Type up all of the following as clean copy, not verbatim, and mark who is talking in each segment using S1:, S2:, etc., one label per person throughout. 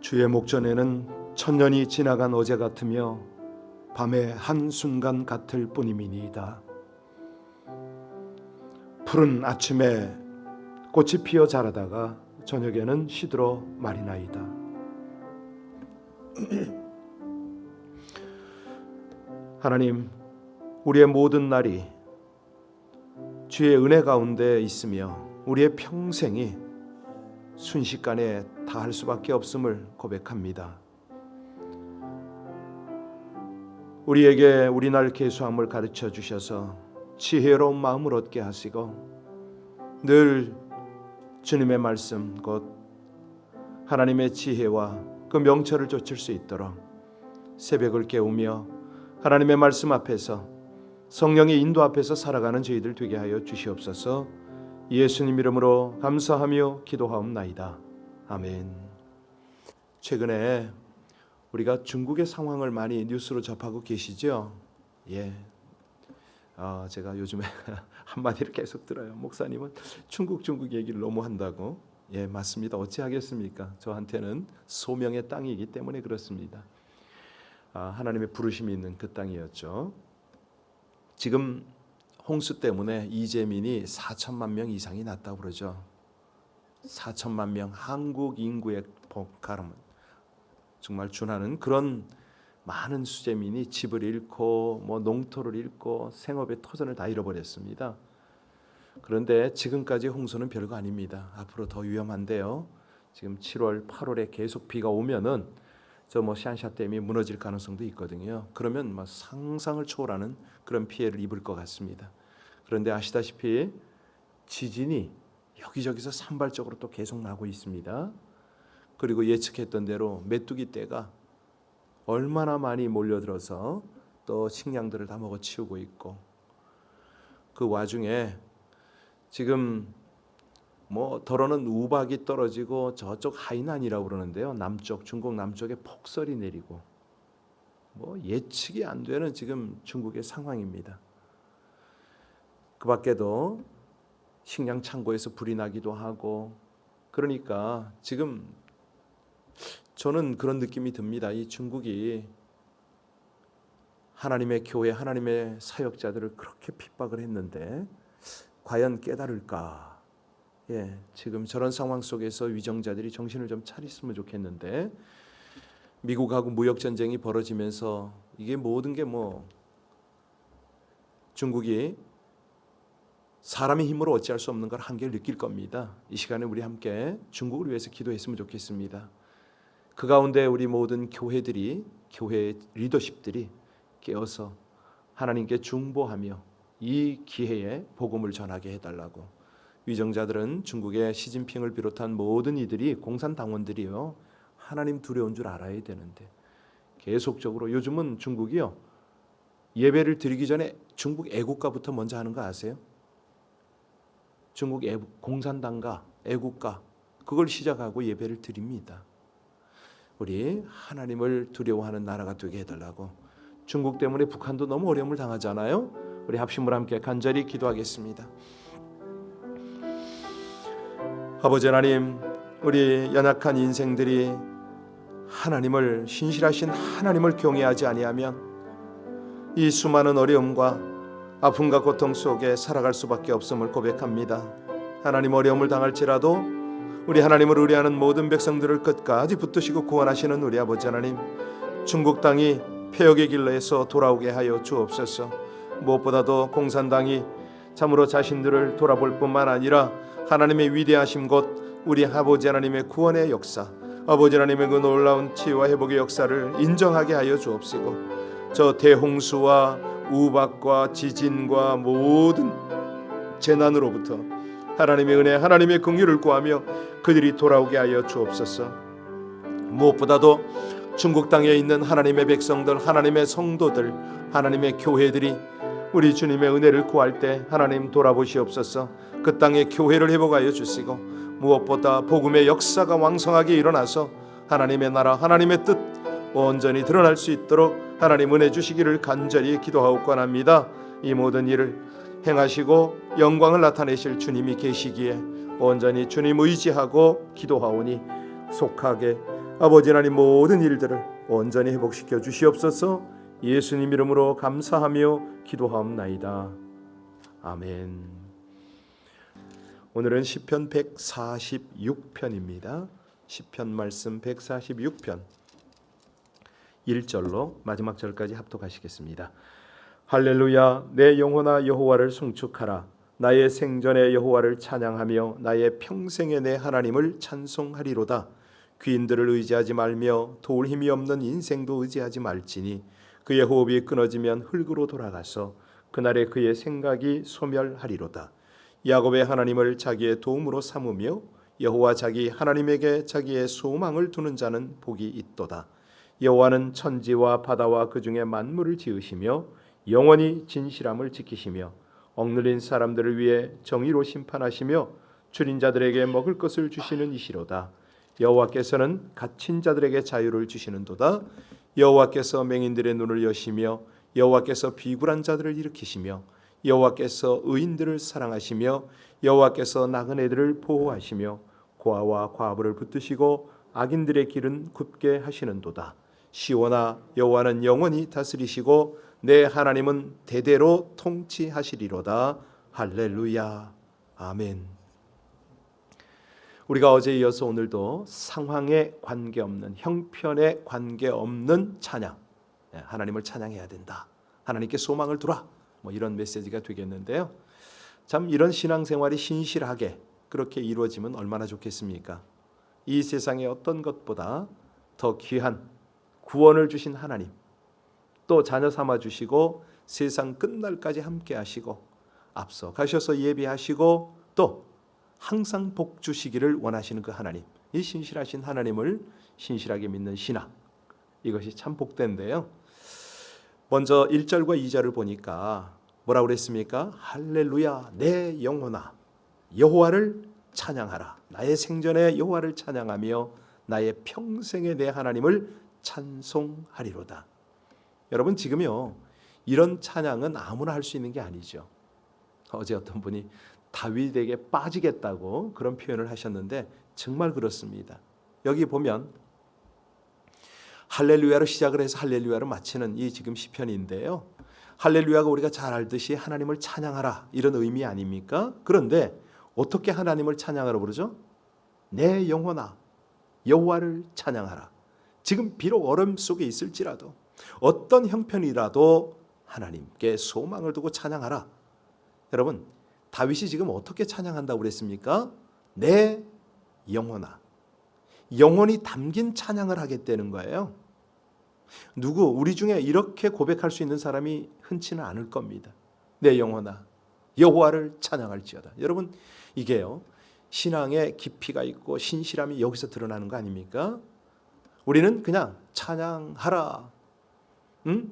S1: 주의 목전에는 천년이 지나간 어제 같으며 밤의 한순간 같을 뿐이니이다. 푸른 아침에 꽃이 피어 자라다가 저녁에는 시들어 마리나이다. 하나님, 우리의 모든 날이 주의 은혜 가운데 있으며 우리의 평생이 순식간에 다할 수밖에 없음을 고백합니다. 우리에게 우리날 계수함을 가르쳐 주셔서 지혜로운 마음을 얻게 하시고 늘 주님의 말씀 곧 하나님의 지혜와 그 명철을 좇을 수 있도록 새벽을 깨우며 하나님의 말씀 앞에서 성령의 인도 앞에서 살아가는 저희들 되게 하여 주시옵소서. 예수님 이름으로 감사하며 기도하옵나이다. 아멘. 최근에 우리가 중국의 상황을 많이 뉴스로 접하고 계시죠? 예. 제가 요즘에 한마디를 계속 들어요. 목사님은 중국 얘기를 너무 한다고. 예, 맞습니다. 어찌하겠습니까? 저한테는 소명의 땅이기 때문에 그렇습니다. 하나님의 부르심이 있는 그 땅이었죠. 지금 홍수 때문에 이재민이 4천만 명 이상이 났다고 그러죠. 4천만 명, 한국 인구의 가름은 정말 준하는 그런 많은 수재민이 집을 잃고 농토를 잃고 생업의 터전을 다 잃어버렸습니다. 그런데 지금까지 홍수는 별거 아닙니다. 앞으로 더 위험한데요. 지금 7월, 8월에 계속 비가 오면은 샨샤댐이 무너질 가능성도 있거든요. 그러면 상상을 초월하는 그런 피해를 입을 것 같습니다. 그런데 아시다시피 지진이 여기저기서 산발적으로 또 계속 나고 있습니다. 그리고 예측했던 대로 메뚜기 떼가 얼마나 많이 몰려들어서 또 식량들을 다 먹어치우고 있고, 그 와중에 지금 더러는 우박이 떨어지고 저쪽 하이난이라고 그러는데요. 남쪽, 중국 남쪽에 폭설이 내리고 예측이 안 되는 지금 중국의 상황입니다. 그 밖에도 식량 창고에서 불이 나기도 하고, 그러니까 지금 저는 그런 느낌이 듭니다. 이 중국이 하나님의 교회, 하나님의 사역자들을 그렇게 핍박을 했는데 과연 깨달을까? 예, 지금 저런 상황 속에서 위정자들이 정신을 좀 차렸으면 좋겠는데, 미국하고 무역 전쟁이 벌어지면서 이게 모든 게 중국이 사람의 힘으로 어찌할 수 없는 걸 한계를 느낄 겁니다. 이 시간에 우리 함께 중국을 위해서 기도했으면 좋겠습니다. 그 가운데 우리 모든 교회들이, 교회 리더십들이 깨어서 하나님께 중보하며 이 기회에 복음을 전하게 해달라고. 위정자들은 중국의 시진핑을 비롯한 모든 이들이 공산당원들이요, 하나님 두려운 줄 알아야 되는데 계속적으로 요즘은 중국이요, 예배를 드리기 전에 중국 애국가부터 먼저 하는 거 아세요? 중국 공산당가, 애국가, 그걸 시작하고 예배를 드립니다. 우리 하나님을 두려워하는 나라가 되게 해달라고. 중국 때문에 북한도 너무 어려움을 당하잖아요. 우리 합심으로 함께 간절히 기도하겠습니다. 아버지 하나님, 우리 연약한 인생들이 하나님을, 신실하신 하나님을 경외하지 아니하면 이 수많은 어려움과 아픔과 고통 속에 살아갈 수밖에 없음을 고백합니다. 하나님, 어려움을 당할지라도 우리 하나님을 의뢰하는 모든 백성들을 끝까지 붙드시고 구원하시는 우리 아버지 하나님, 중국 땅이 폐역의 길로에서 돌아오게 하여 주옵소서. 무엇보다도 공산당이 참으로 자신들을 돌아볼 뿐만 아니라 하나님의 위대하심 곧 우리 아버지 하나님의 구원의 역사, 아버지 하나님의 그 놀라운 치유와 회복의 역사를 인정하게 하여 주옵시고, 저 대홍수와 우박과 지진과 모든 재난으로부터 하나님의 은혜, 하나님의 긍휼을 구하며 그들이 돌아오게 하여 주옵소서. 무엇보다도 중국 땅에 있는 하나님의 백성들, 하나님의 성도들, 하나님의 교회들이 우리 주님의 은혜를 구할 때 하나님 돌아보시옵소서. 그 땅의 교회를 회복하여 주시고, 무엇보다 복음의 역사가 왕성하게 일어나서 하나님의 나라, 하나님의 뜻 온전히 드러날 수 있도록 하나님 은혜 주시기를 간절히 기도하옵건합니다. 이 모든 일을 행하시고 영광을 나타내실 주님이 계시기에 온전히 주님 의지하고 기도하오니 속하게 아버지 하나님 모든 일들을 온전히 회복시켜 주시옵소서. 예수님 이름으로 감사하며 기도하옵나이다. 아멘. 오늘은 시편 146편입니다. 시편 말씀 146편 1절로 마지막 절까지 합독하시겠습니다. 할렐루야. 내 영혼아 여호와를 송축하라. 나의 생전에 여호와를 찬양하며 나의 평생에 내 하나님을 찬송하리로다. 귀인들을 의지하지 말며 도울 힘이 없는 인생도 의지하지 말지니 그의 호흡이 끊어지면 흙으로 돌아가서 그날에 그의 생각이 소멸하리로다. 야곱의 하나님을 자기의 도움으로 삼으며 여호와 자기 하나님에게 자기의 소망을 두는 자는 복이 있도다. 여호와는 천지와 바다와 그 중에 만물을 지으시며 영원히 진실함을 지키시며 억눌린 사람들을 위해 정의로 심판하시며 줄인 자들에게 먹을 것을 주시는 이시로다. 여호와께서는 갇힌 자들에게 자유를 주시는도다. 여호와께서 맹인들의 눈을 여시며 여호와께서 비굴한 자들을 일으키시며 여호와께서 의인들을 사랑하시며 여호와께서 나그네들을 보호하시며 고아와 과부를 붙드시고 악인들의 길은 굽게 하시는도다. 시온아 여호와는 영원히 다스리시고 내 하나님은 대대로 통치하시리로다. 할렐루야. 아멘. 우리가 어제에 이어서 오늘도 상황에 관계없는, 형편에 관계없는 찬양, 하나님을 찬양해야 된다. 하나님께 소망을 두라. 이런 메시지가 되겠는데요. 참 이런 신앙생활이 신실하게 그렇게 이루어지면 얼마나 좋겠습니까? 이 세상의 어떤 것보다 더 귀한 구원을 주신 하나님, 또 자녀 삼아 주시고 세상 끝날까지 함께 하시고 앞서 가셔서 예비하시고 또 항상 복 주시기를 원하시는 그 하나님, 이 신실하신 하나님을 신실하게 믿는 신앙, 이것이 참 복된데요. 먼저 1절과 2절을 보니까 뭐라고 그랬습니까? 할렐루야 내 영혼아 여호와를 찬양하라. 나의 생전에 여호와를 찬양하며 나의 평생에 내 하나님을 찬송하리로다. 여러분 지금요 이런 찬양은 아무나 할 수 있는 게 아니죠. 어제 어떤 분이 다윗에게 빠지겠다고 그런 표현을 하셨는데 정말 그렇습니다. 여기 보면 할렐루야로 시작을 해서 할렐루야로 마치는 이 지금 시편인데요. 할렐루야가 우리가 잘 알듯이 하나님을 찬양하라 이런 의미 아닙니까? 그런데 어떻게 하나님을 찬양하라 부르죠? 내 영혼아 여호와를 찬양하라. 지금 비록 어려움 속에 있을지라도 어떤 형편이라도 하나님께 소망을 두고 찬양하라. 여러분 다윗이 지금 어떻게 찬양한다고 그랬습니까? 내 영혼아. 영혼이 담긴 찬양을 하겠다는 거예요. 누구 우리 중에 이렇게 고백할 수 있는 사람이 흔치는 않을 겁니다. 내 영혼아 여호와를 찬양할지어다. 여러분 이게요 신앙의 깊이가 있고 신실함이 여기서 드러나는 거 아닙니까? 우리는 그냥 찬양하라.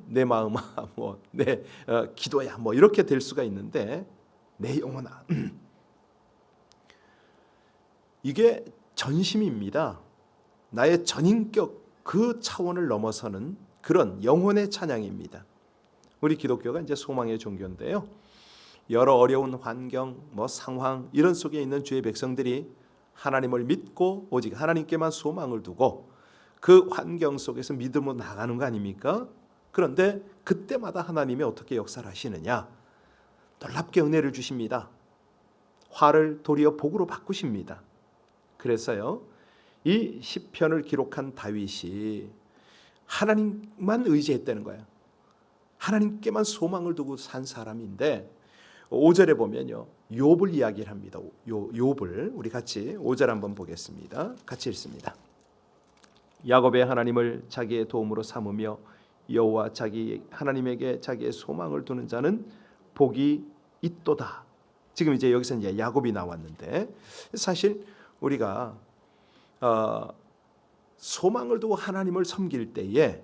S1: 내 마음아 내 기도야 이렇게 될 수가 있는데 내 영혼아 이게 전심입니다. 나의 전인격 그 차원을 넘어서는 그런 영혼의 찬양입니다. 우리 기독교가 이제 소망의 종교인데요. 여러 어려운 환경, 상황 이런 속에 있는 주의 백성들이 하나님을 믿고 오직 하나님께만 소망을 두고 그 환경 속에서 믿음으로 나가는 거 아닙니까? 그런데 그때마다 하나님이 어떻게 역사를 하시느냐? 놀랍게 은혜를 주십니다. 화를 도리어 복으로 바꾸십니다. 그래서요 이 시편을 기록한 다윗이 하나님만 의지했다는 거예요. 하나님께만 소망을 두고 산 사람인데 5절에 보면요 욥을 이야기를 합니다. 욥을 우리 같이 5절 한번 보겠습니다. 같이 읽습니다. 야곱의 하나님을 자기의 도움으로 삼으며 여호와 자기 하나님에게 자기의 소망을 두는 자는 복이 있도다. 지금 이제 여기서 이제 야곱이 나왔는데 사실 우리가 소망을 두고 하나님을 섬길 때에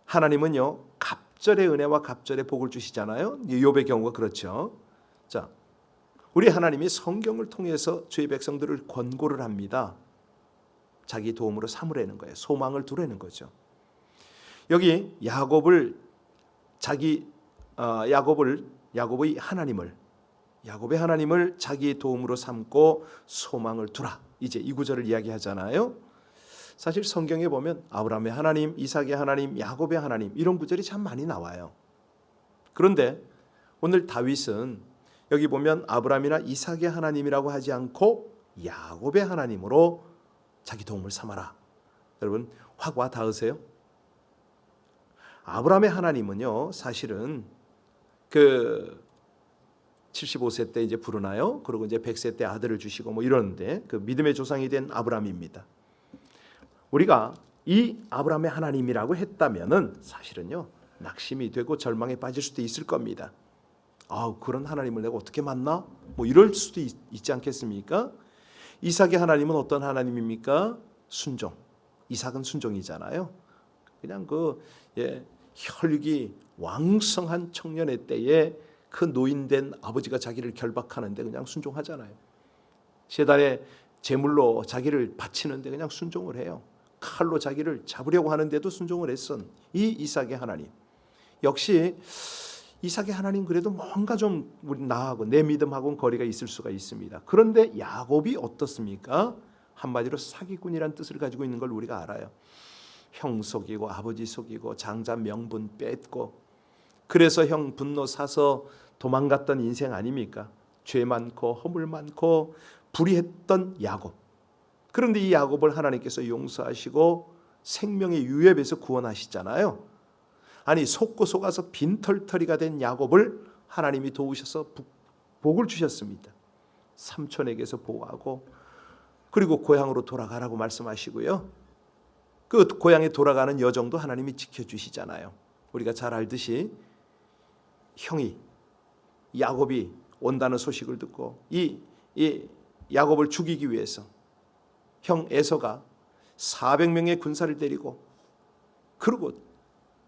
S1: 하나님은요 갑절의 은혜와 갑절의 복을 주시잖아요. 욥의 경우가 그렇죠. 자, 우리 하나님이 성경을 통해서 주의 백성들을 권고를 합니다. 자기 도움으로 삼으라는 거예요. 소망을 두라는 거죠. 여기 야곱의 하나님을 자기 도움으로 삼고 소망을 두라. 이제 이 구절을 이야기하잖아요. 사실 성경에 보면 아브라함의 하나님, 이삭의 하나님, 야곱의 하나님 이런 구절이 참 많이 나와요. 그런데 오늘 다윗은 여기 보면 아브라함이나 이삭의 하나님이라고 하지 않고 야곱의 하나님으로 자기 도움을 삼아라. 여러분 확 와 닿으세요? 아브라함의 하나님은요, 사실은 그 75세 때 이제 부르나요? 그리고 이제 100세 때 아들을 주시고 뭐 이러는데 그 믿음의 조상이 된 아브라함입니다. 우리가 이 아브라함의 하나님이라고 했다면은 사실은요, 낙심이 되고 절망에 빠질 수도 있을 겁니다. 그런 하나님을 내가 어떻게 만나? 뭐 이럴 수도 있지 않겠습니까? 이삭의 하나님은 어떤 하나님입니까? 순종. 이삭은 순종이잖아요. 그냥 혈육이 왕성한 청년의 때에 그 노인된 아버지가 자기를 결박하는데 그냥 순종하잖아요. 제단에 제물로 자기를 바치는데 그냥 순종을 해요. 칼로 자기를 잡으려고 하는데도 순종을 했던 이 이삭의 하나님. 역시 이삭의 하나님 그래도 뭔가 좀 나하고 내 믿음하고는 거리가 있을 수가 있습니다. 그런데 야곱이 어떻습니까? 한마디로 사기꾼이란 뜻을 가지고 있는 걸 우리가 알아요. 형 속이고 아버지 속이고 장자 명분 뺏고 그래서 형 분노 사서 도망갔던 인생 아닙니까? 죄 많고 허물 많고 불의했던 야곱. 그런데 이 야곱을 하나님께서 용서하시고 생명의 유업에서 구원하시잖아요. 아니 속고 속아서 빈털터리가 된 야곱을 하나님이 도우셔서 복을 주셨습니다. 삼촌에게서 보호하고 그리고 고향으로 돌아가라고 말씀하시고요. 그 고향에 돌아가는 여정도 하나님이 지켜주시잖아요. 우리가 잘 알듯이 형이 야곱이 온다는 소식을 듣고 이 야곱을 죽이기 위해서 형 에서가 400명의 군사를 데리고 그러고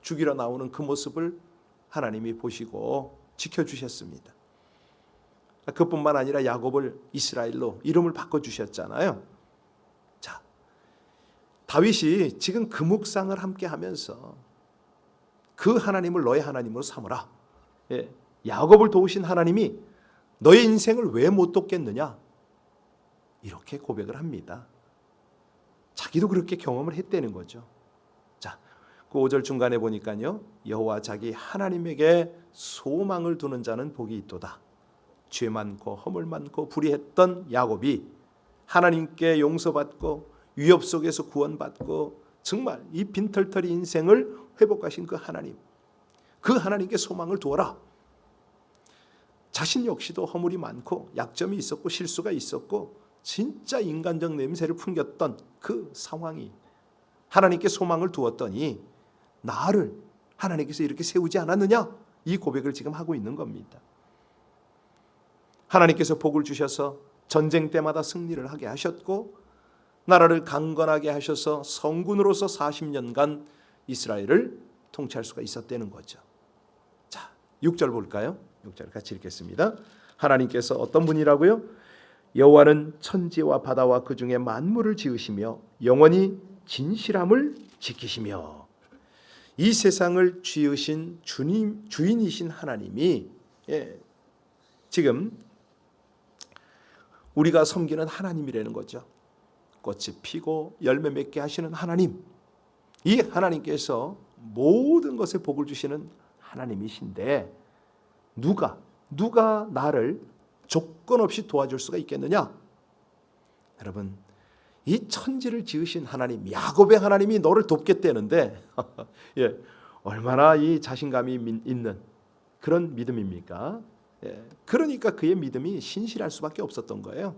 S1: 죽이러 나오는 그 모습을 하나님이 보시고 지켜주셨습니다. 그뿐만 아니라 야곱을 이스라엘로 이름을 바꿔주셨잖아요. 자, 다윗이 지금 그 묵상을 함께 하면서 그 하나님을 너의 하나님으로 삼으라. 야곱을 도우신 하나님이 너의 인생을 왜 못 돕겠느냐? 이렇게 고백을 합니다. 자기도 그렇게 경험을 했다는 거죠. 자, 그 5절 중간에 보니까요. 여호와 자기 하나님에게 소망을 두는 자는 복이 있도다. 죄 많고 허물 많고 불의했던 야곱이 하나님께 용서받고 위협 속에서 구원받고 정말 이 빈털터리 인생을 회복하신 그 하나님, 그 하나님께 소망을 두어라. 자신 역시도 허물이 많고 약점이 있었고 실수가 있었고 진짜 인간적 냄새를 풍겼던 그 상황이 하나님께 소망을 두었더니 나를 하나님께서 이렇게 세우지 않았느냐? 이 고백을 지금 하고 있는 겁니다. 하나님께서 복을 주셔서 전쟁 때마다 승리를 하게 하셨고 나라를 강건하게 하셔서 성군으로서 40년간 이스라엘을 통치할 수가 있었다는 거죠. 자, 6절 볼까요? 6절 같이 읽겠습니다. 하나님께서 어떤 분이라고요? 여호와는 천지와 바다와 그 중에 만물을 지으시며 영원히 진실함을 지키시며 이 세상을 지으신 주인이신 하나님이 지금 우리가 섬기는 하나님이라는 거죠. 꽃이 피고 열매 맺게 하시는 하나님. 이 하나님께서 모든 것에 복을 주시는 하나님이신데 누가 나를 조건 없이 도와줄 수가 있겠느냐? 여러분, 이 천지를 지으신 하나님, 야곱의 하나님이 너를 돕겠다는데 얼마나 이 자신감이 있는 그런 믿음입니까? 그러니까 그의 믿음이 신실할 수밖에 없었던 거예요.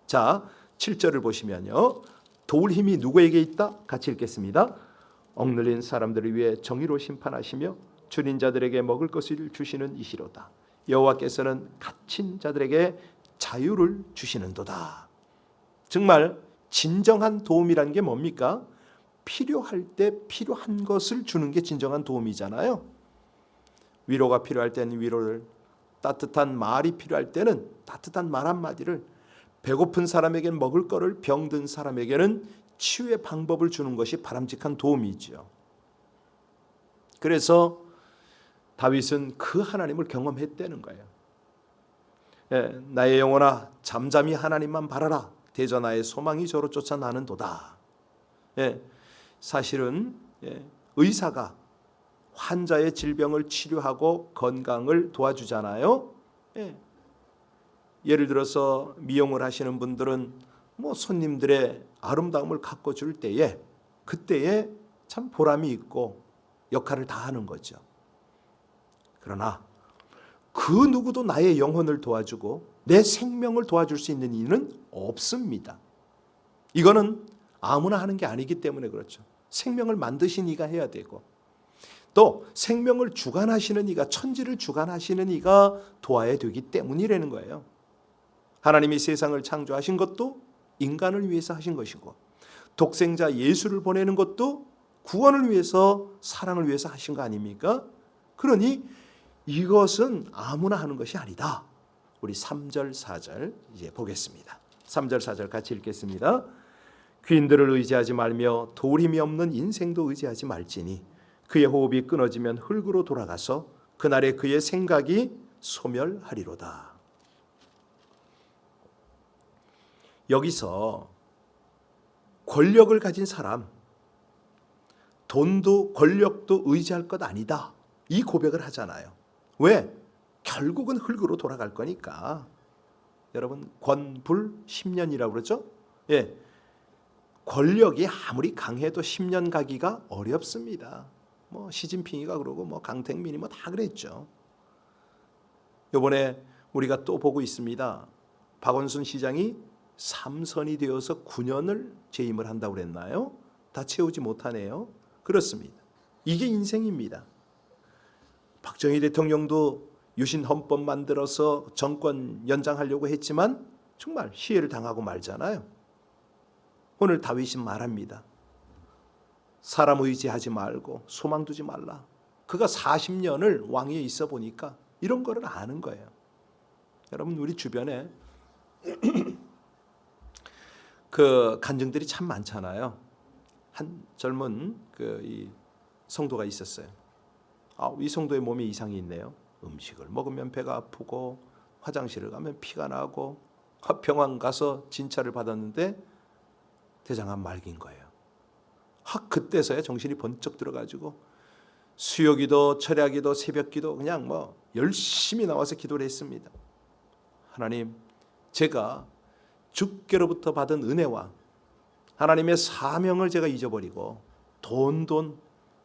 S1: 자, 7절을 보시면요. 도울 힘이 누구에게 있다? 같이 읽겠습니다. 억눌린 사람들을 위해 정의로 심판하시며 줄인 자들에게 먹을 것을 주시는 이시로다. 여호와께서는 갇힌 자들에게 자유를 주시는도다. 정말 진정한 도움이란 게 뭡니까? 필요할 때 필요한 것을 주는 게 진정한 도움이잖아요. 위로가 필요할 때는 위로를, 따뜻한 말이 필요할 때는 따뜻한 말 한마디를, 배고픈 사람에게는 먹을 거를, 병든 사람에게는 치유의 방법을 주는 것이 바람직한 도움이죠. 그래서 다윗은 그 하나님을 경험했다는 거예요. 나의 영혼아 잠잠히 하나님만 바라라. 대저 나의 소망이 저로 쫓아 나는도다. 예, 사실은 의사가 환자의 질병을 치료하고 건강을 도와주잖아요. 예를 들어서 미용을 하시는 분들은 뭐 손님들의 아름다움을 가꿔줄 때에 그때에 참 보람이 있고 역할을 다 하는 거죠. 그러나 그 누구도 나의 영혼을 도와주고 내 생명을 도와줄 수 있는 이는 없습니다. 이거는 아무나 하는 게 아니기 때문에 그렇죠. 생명을 만드신 이가 해야 되고 또 생명을 주관하시는 이가, 천지를 주관하시는 이가 도와야 되기 때문이라는 거예요. 하나님이 세상을 창조하신 것도 인간을 위해서 하신 것이고 독생자 예수를 보내는 것도 구원을 위해서, 사랑을 위해서 하신 거 아닙니까? 그러니 이것은 아무나 하는 것이 아니다. 우리 3절 4절 이제 보겠습니다. 3절 4절 같이 읽겠습니다. 귀인들을 의지하지 말며 도림이 없는 인생도 의지하지 말지니 그의 호흡이 끊어지면 흙으로 돌아가서 그날에 그의 생각이 소멸하리로다. 여기서 권력을 가진 사람, 돈도 권력도 의지할 것 아니다, 이 고백을 하잖아요. 왜? 결국은 흙으로 돌아갈 거니까. 여러분 권불 10년이라고 그러죠? 예, 권력이 아무리 강해도 10년 가기가 어렵습니다. 뭐 시진핑이가 그러고 뭐 강택민이 뭐 다 그랬죠. 이번에 우리가 또 보고 있습니다. 박원순 시장이 3선이 되어서 9년을 재임을 한다고 그랬나요? 다 채우지 못하네요. 그렇습니다. 이게 인생입니다. 박정희 대통령도 유신 헌법 만들어서 정권 연장하려고 했지만 정말 시해를 당하고 말잖아요. 오늘 다윗이 말합니다. 사람 의지하지 말고 소망 두지 말라. 그가 40년을 왕위에 있어 보니까 이런 거를 아는 거예요. 여러분 우리 주변에 그 간증들이 참 많잖아요. 한 젊은 이 성도가 있었어요. 이 성도의 몸에 이상이 있네요. 음식을 먹으면 배가 아프고 화장실을 가면 피가 나고 병원 가서 진찰을 받았는데 대장암 말기인 거예요. 그때서야 정신이 번쩍 들어가지고 수요기도, 철야기도, 새벽기도 그냥 뭐 열심히 나와서 기도를 했습니다. 하나님, 제가 주께로부터 받은 은혜와 하나님의 사명을 제가 잊어버리고 돈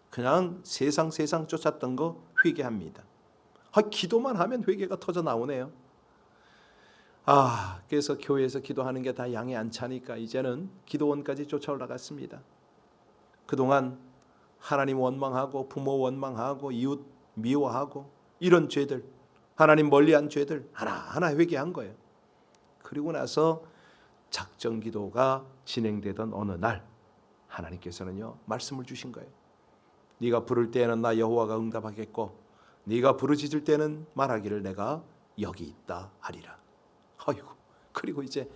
S1: 그냥 세상 쫓았던 거 회개합니다. 기도만 하면 회개가 터져 나오네요. 그래서 교회에서 기도하는 게 다 양에 안 차니까 이제는 기도원까지 쫓아 올라갔습니다. 그동안 하나님 원망하고 부모 원망하고 이웃 미워하고 이런 죄들, 하나님 멀리한 죄들 하나하나 회개한 거예요. 그리고 나서 작정 기도가 진행되던 어느 날 하나님께서는요 말씀을 주신 거예요. 네가 부를 때에는 나 여호와가 응답하겠고 네가 부르짖을 때는 말하기를 내가 여기 있다 하리라. 그리고 이제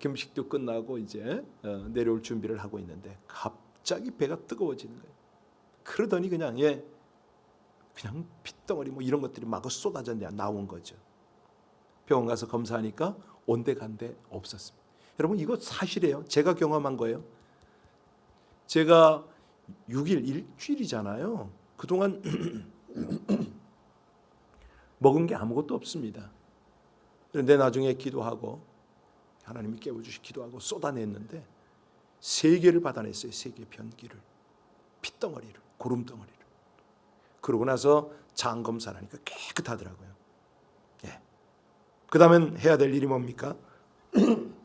S1: 금식도 끝나고 이제 내려올 준비를 하고 있는데 갑자기 배가 뜨거워지는 거예요. 그러더니 그냥 핏덩어리 뭐 이런 것들이 마구 쏟아져 나온 거죠. 병원 가서 검사하니까 온데간데 없었습니다. 여러분 이거 사실이에요. 제가 경험한 거예요. 제가 6일 일주일이잖아요. 그동안 먹은 게 아무것도 없습니다. 그런데 나중에 기도하고 하나님이 깨워주시 기도하고 쏟아냈는데 3개를 받아냈어요. 3개 변기를, 핏덩어리를, 고름덩어리를. 그러고 나서 장검사를 하니까 깨끗하더라고요. 그 다음엔 해야 될 일이 뭡니까?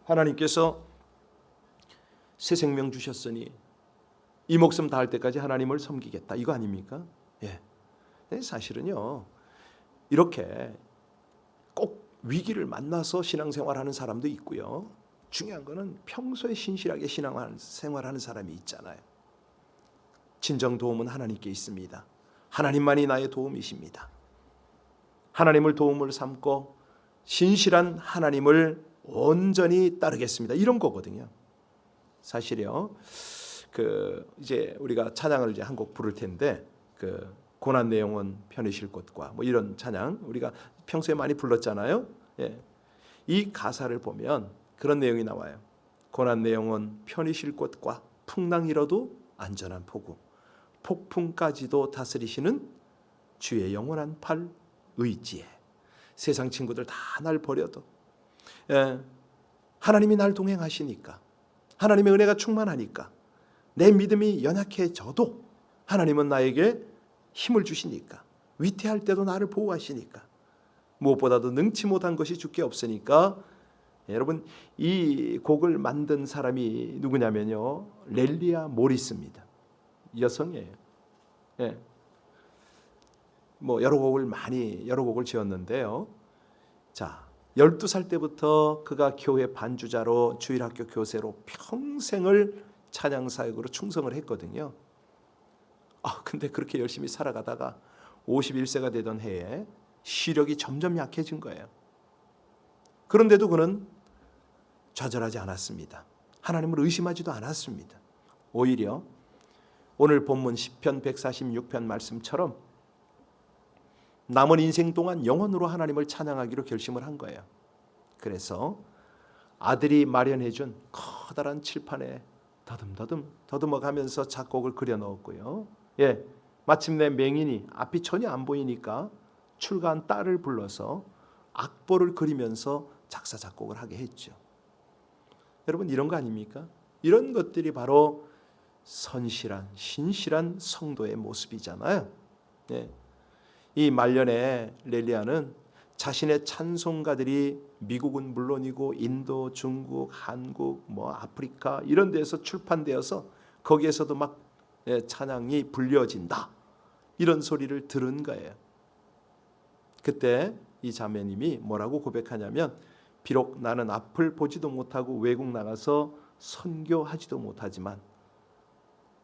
S1: 하나님께서 새 생명 주셨으니 이 목숨 다할 때까지 하나님을 섬기겠다, 이거 아닙니까? 사실은요 이렇게 꼭 위기를 만나서 신앙생활하는 사람도 있고요. 중요한 거는 평소에 신실하게 신앙생활하는 사람이 있잖아요. 진정 도움은 하나님께 있습니다. 하나님만이 나의 도움이십니다. 하나님을 도움을 삼고 신실한 하나님을 온전히 따르겠습니다, 이런 거거든요. 사실요. 이제 우리가 찬양을 이제 한 곡 부를 텐데 고난 내용은 편히 곳과 뭐 이런 찬양 우리가 평소에 많이 불렀잖아요. 이 가사를 보면 그런 내용이 나와요. 고난 내 영혼 편히 쉴 곳과 풍랑이라도 안전한 포구, 폭풍까지도 다스리시는 주의 영원한 팔 의지에 세상 친구들 다 날 버려도 하나님이 날 동행하시니까, 하나님의 은혜가 충만하니까, 내 믿음이 연약해져도 하나님은 나에게 힘을 주시니까, 위태할 때도 나를 보호하시니까, 무엇보다도 능치 못한 것이 주께 없으니까. 여러분, 이 곡을 만든 사람이 누구냐면요, 렐리아 모리스입니다. 여성이에요. 여러 곡을 지었는데요. 자, 12살 때부터 그가 교회 반주자로 주일학교 교세로 평생을 찬양 사역으로 충성을 했거든요. 근데 그렇게 열심히 살아가다가 51세가 되던 해에 시력이 점점 약해진 거예요. 그런데도 그는 좌절하지 않았습니다. 하나님을 의심하지도 않았습니다. 오히려 오늘 본문 시편 146편 말씀처럼 남은 인생 동안 영원으로 하나님을 찬양하기로 결심을 한 거예요. 그래서 아들이 마련해준 커다란 칠판에 더듬어가면서 작곡을 그려 넣었고요. 마침내 맹인이 앞이 전혀 안 보이니까 출가한 딸을 불러서 악보를 그리면서 작사 작곡을 하게 했죠. 여러분, 이런 거 아닙니까? 이런 것들이 바로 선실한 신실한 성도의 모습이잖아요. 이 말년에 렐리아는 자신의 찬송가들이 미국은 물론이고 인도, 중국, 한국, 아프리카 이런 데서 출판되어서 거기에서도 막 찬양이 불려진다, 이런 소리를 들은 거예요. 그때 이 자매님이 뭐라고 고백하냐면, 비록 나는 앞을 보지도 못하고 외국 나가서 선교하지도 못하지만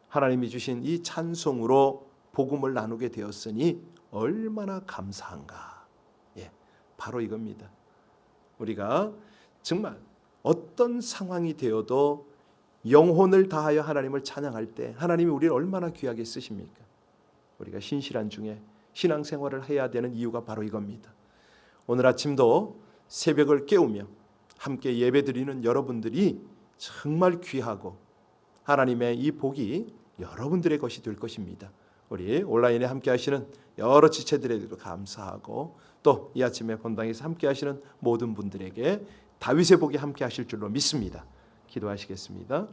S1: 하나님이 주신 이 찬송으로 복음을 나누게 되었으니 얼마나 감사한가. 바로 이겁니다. 우리가 정말 어떤 상황이 되어도 영혼을 다하여 하나님을 찬양할 때 하나님이 우리를 얼마나 귀하게 쓰십니까? 우리가 신실한 중에 신앙생활을 해야 되는 이유가 바로 이겁니다. 오늘 아침도 새벽을 깨우며 함께 예배드리는 여러분들이 정말 귀하고 하나님의 이 복이 여러분들의 것이 될 것입니다. 우리 온라인에 함께 하시는 여러 지체들에게도 감사하고, 또 이 아침에 본당에서 함께 하시는 모든 분들에게 다윗의 복이 함께 하실 줄로 믿습니다. 기도하시겠습니다.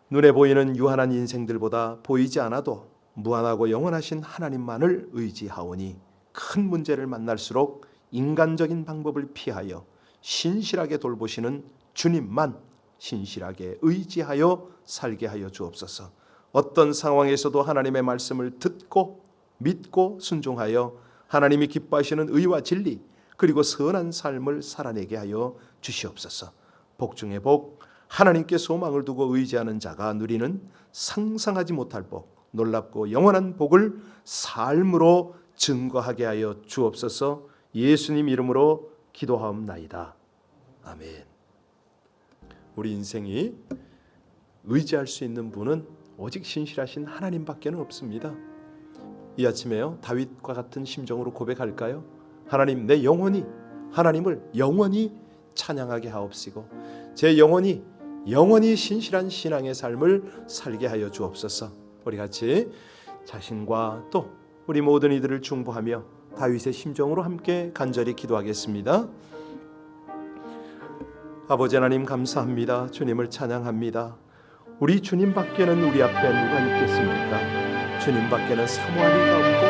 S1: 눈에 보이는 유한한 인생들보다 보이지 않아도 무한하고 영원하신 하나님만을 의지하오니 큰 문제를 만날수록 인간적인 방법을 피하여 신실하게 돌보시는 주님만 신실하게 의지하여 살게 하여 주옵소서. 어떤 상황에서도 하나님의 말씀을 듣고 믿고 순종하여 하나님이 기뻐하시는 의와 진리 그리고 선한 삶을 살아내게 하여 주시옵소서. 복 중에 복, 하나님께 소망을 두고 의지하는 자가 누리는 상상하지 못할 복, 놀랍고 영원한 복을 삶으로 증거하게 하여 주옵소서. 예수님 이름으로 기도하옵나이다. 아멘. 우리 인생이 의지할 수 있는 분은 오직 신실하신 하나님밖에는 없습니다. 이 아침에요, 다윗과 같은 심정으로 고백할까요? 하나님, 내 영혼이 하나님을 영원히 찬양하게 하옵시고 제 영혼이 영원히 신실한 신앙의 삶을 살게 하여 주옵소서. 우리 같이 자신과 또 우리 모든 이들을 중보하며 다윗의 심정으로 함께 간절히 기도하겠습니다. 아버지 하나님, 감사합니다. 주님을 찬양합니다. 우리 주님 밖에는 우리 앞에 누가 있겠습니까? 주님 밖에는 사모할 이가 없고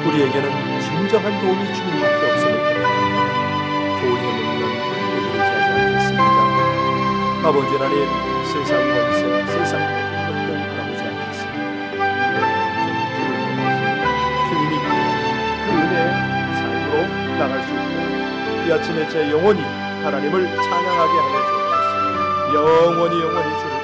S1: 우리에게는 진정한 도움이 주님밖에 없음을 고백합니다. 좋은 힘을 의지하지 않겠습니다. 아버지 하나님, 세상 권세, 세상 것들 바라보지 않겠습니다. 주님이 그 은혜의 삶으로 나갈 수 있고 이 아침에 제 영혼이 하나님을 찬양하게 하여 주옵소서. 영원히 주를